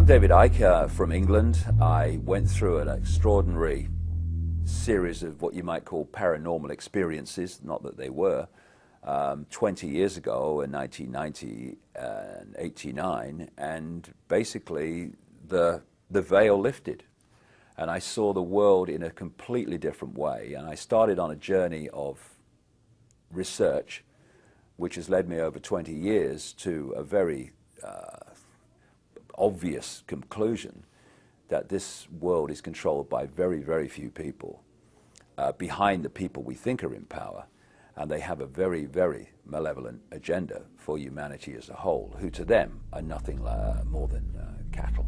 I'm David Icke from England. I went through an extraordinary series of what you might call paranormal experiences, not that they were, 20 years ago in 1990 and 89, and basically the veil lifted. And I saw the world in a completely different way. And I started on a journey of research, which has led me over 20 years to a very obvious conclusion that this world is controlled by very, very few people behind the people we think are in power, and they have a very, very malevolent agenda for humanity as a whole, who to them are nothing more than cattle.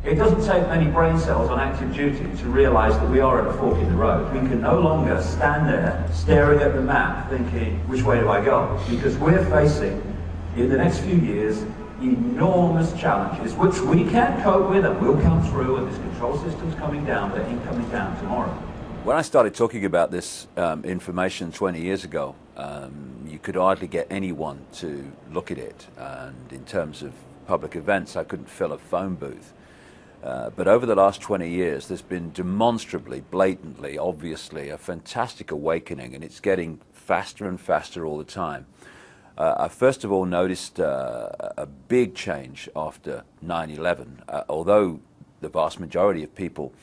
It doesn't take many brain cells on active duty to realize that we are at a fork in the road. We can no longer stand there staring at the map thinking, which way do I go? Because we're facing, in the next few years, enormous challenges which we can cope with and will come through, and this control system's coming down, but it ain't coming down tomorrow. When I started talking about this information 20 years ago, you could hardly get anyone to look at it, and in terms of public events I couldn't fill a phone booth. But over the last 20 years there's been demonstrably, blatantly, obviously a fantastic awakening, and it's getting faster and faster all the time. I first of all noticed a big change after 9/11. Although the vast majority of people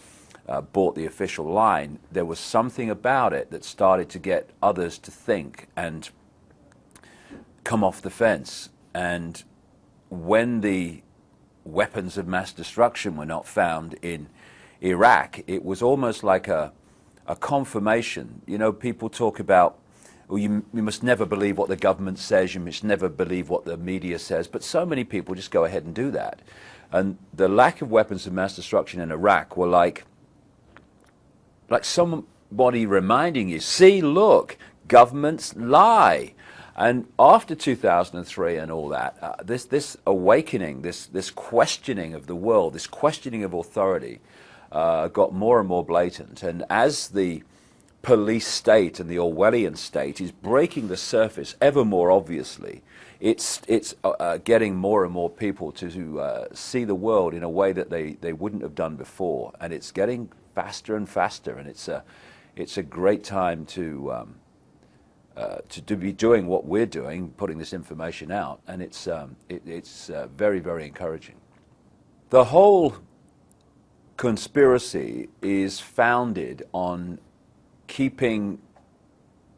bought the official line, there was something about it that started to get others to think and come off the fence. And when the weapons of mass destruction were not found in Iraq, it was almost like a confirmation. You know, people talk about, well, you must never believe what the government says, you must never believe what the media says, but so many people just go ahead and do that. And the lack of weapons of mass destruction in Iraq were like somebody reminding you, see, look, governments lie. And after 2003 and all that, this awakening, this questioning of the world, this questioning of authority got more and more blatant. And as the police state and the Orwellian state is breaking the surface ever more obviously, it's getting more and more people to see the world in a way that they wouldn't have done before, and it's getting faster and faster, and it's a great time to be doing what we're doing, putting this information out, and it's very, very encouraging. The whole conspiracy is founded on keeping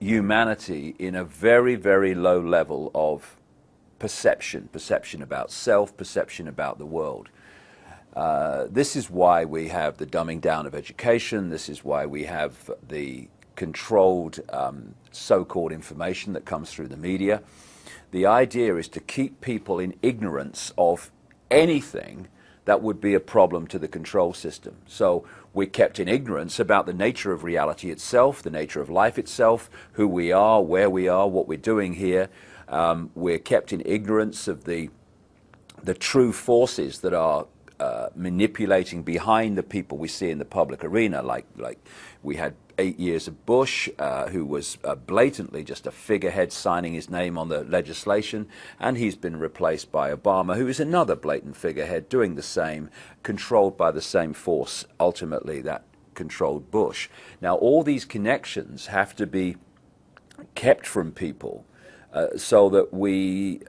humanity in a very, very low level of perception about self, perception about the world. This is why we have the dumbing down of education. This is why we have the controlled so-called information that comes through the media. The idea is to keep people in ignorance of anything that would be a problem to the control system. So we're kept in ignorance about the nature of reality itself, the nature of life itself, who we are, where we are, what we're doing here. We're kept in ignorance of the true forces that are manipulating behind the people we see in the public arena, like we had 8 years of Bush, who was blatantly just a figurehead signing his name on the legislation, and he's been replaced by Obama, who is another blatant figurehead doing the same, controlled by the same force, ultimately, that controlled Bush. Now, all these connections have to be kept from people so that we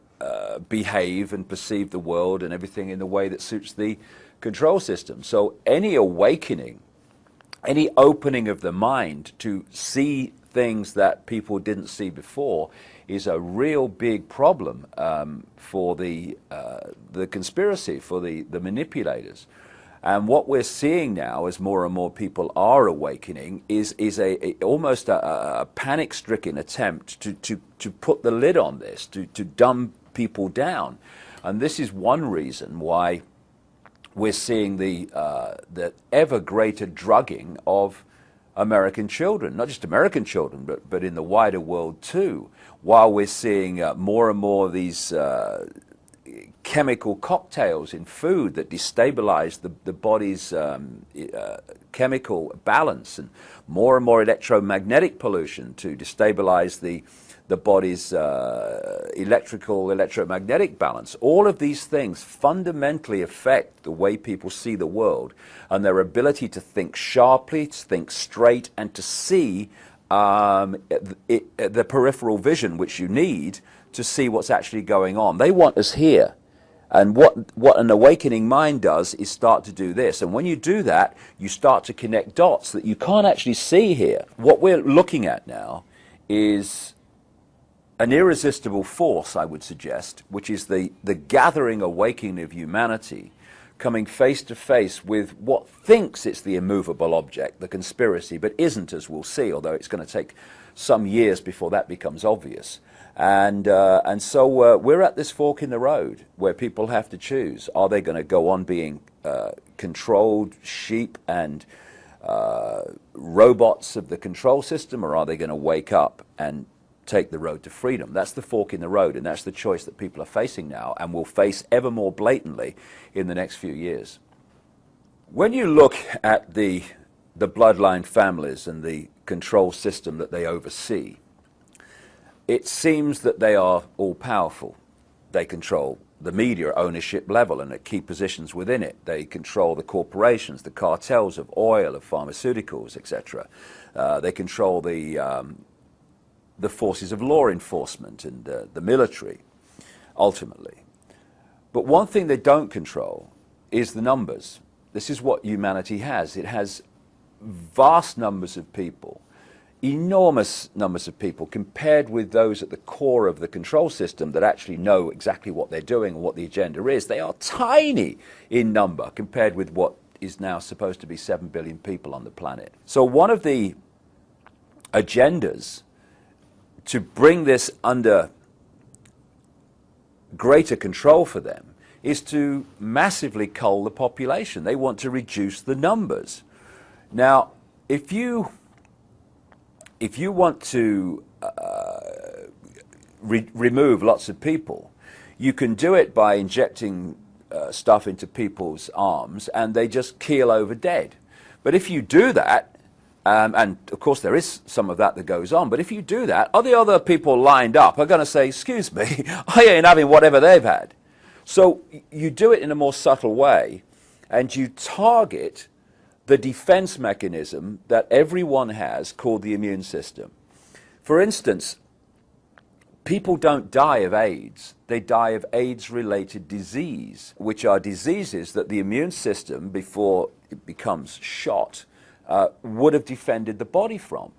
behave and perceive the world and everything in the way that suits the control system. So any awakening, any opening of the mind to see things that people didn't see before is a real big problem for the conspiracy, for the manipulators. And what we're seeing now, as more and more people are awakening, is almost a panic-stricken attempt to put the lid on this, to dumb people down. And this is one reason why we're seeing the ever greater drugging of American children, not just American children, but in the wider world too, while we're seeing more and more of these chemical cocktails in food that destabilize the body's chemical balance, and more electromagnetic pollution to destabilize the body's electromagnetic balance. All of these things fundamentally affect the way people see the world and their ability to think sharply, to think straight, and to see the peripheral vision which you need to see what's actually going on. They want us here. And what an awakening mind does is start to do this. And when you do that, you start to connect dots that you can't actually see here. What we're looking at now is an irresistible force, I would suggest, which is the gathering awakening of humanity coming face to face with what thinks it's the immovable object, the conspiracy, but isn't, as we'll see, although it's going to take some years before that becomes obvious. And so we're at this fork in the road where people have to choose. Are they going to go on being controlled sheep and robots of the control system, or are they going to wake up and take the road to freedom? That's the fork in the road, and that's the choice that people are facing now and will face ever more blatantly in the next few years. When you look at the bloodline families and the control system that they oversee, it seems that they are all-powerful. They control the media ownership level and at key positions within it. They control the corporations, the cartels of oil, of pharmaceuticals, etc. They control the forces of law enforcement and the military, ultimately. But one thing they don't control is the numbers. This is what humanity has. It has vast numbers of people, enormous numbers of people compared with those at the core of the control system that actually know exactly what they're doing and what the agenda is. They are tiny in number compared with what is now supposed to be 7 billion people on the planet. So one of the agendas to bring this under greater control for them is to massively cull the population. They want to reduce the numbers. Now, if you want to remove lots of people, you can do it by injecting stuff into people's arms and they just keel over dead. But if you do that, and of course there is some of that goes on, but if you do that, the other people lined up are going to say, excuse me, I ain't having whatever they've had. So you do it in a more subtle way and you target the defense mechanism that everyone has called the immune system. For instance, people don't die of AIDS. They die of AIDS-related disease, which are diseases that the immune system, before it becomes shot, would have defended the body from.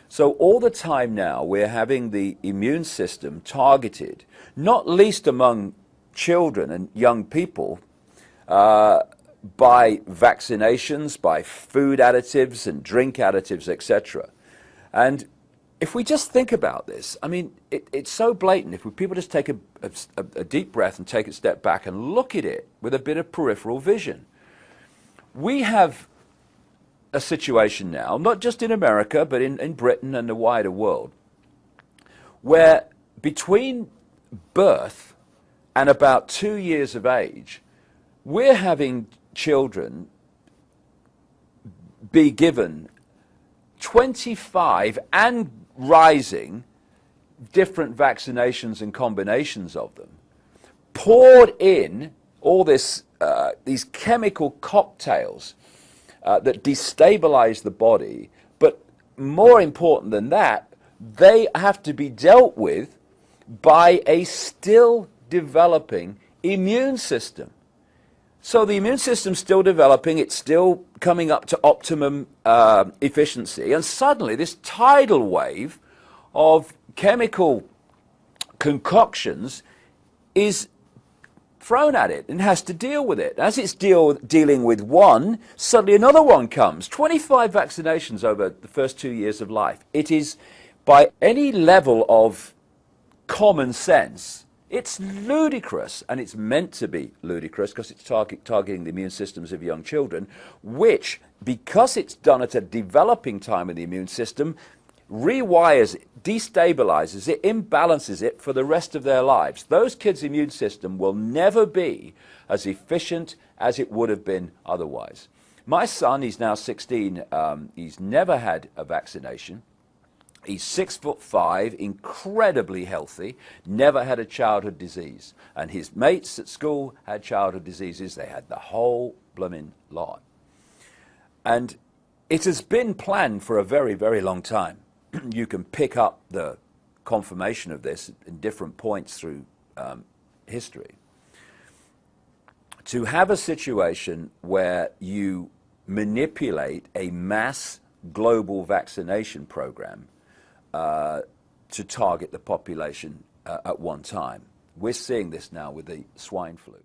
So all the time now we're having the immune system targeted, not least among children and young people, by vaccinations, by food additives and drink additives, etc. And if we just think about this, I mean, it's so blatant. If people just take a deep breath and take a step back and look at it with a bit of peripheral vision, we have a situation now, not just in America, but in Britain and the wider world, where between birth and about 2 years of age, we're having children be given 25 and rising different vaccinations and combinations of them, poured in all this, these chemical cocktails that destabilize the body, but more important than that, they have to be dealt with by a still developing immune system. So the immune system's still developing, it's still coming up to optimum efficiency, and suddenly this tidal wave of chemical concoctions is thrown at it and has to deal with it. As it's dealing with one, suddenly another one comes. 25 vaccinations over the first 2 years of life. It is, by any level of common sense, it's ludicrous, and it's meant to be ludicrous because it's targeting the immune systems of young children, which, because it's done at a developing time in the immune system, rewires it, destabilizes it, imbalances it for the rest of their lives. Those kids' immune system will never be as efficient as it would have been otherwise. My son, he's now 16, he's never had a vaccination. He's 6'5", incredibly healthy, never had a childhood disease. And his mates at school had childhood diseases. They had the whole blooming lot. And it has been planned for a very, very long time. You can pick up the confirmation of this in different points through history. To have a situation where you manipulate a mass global vaccination program to target the population at one time. We're seeing this now with the swine flu.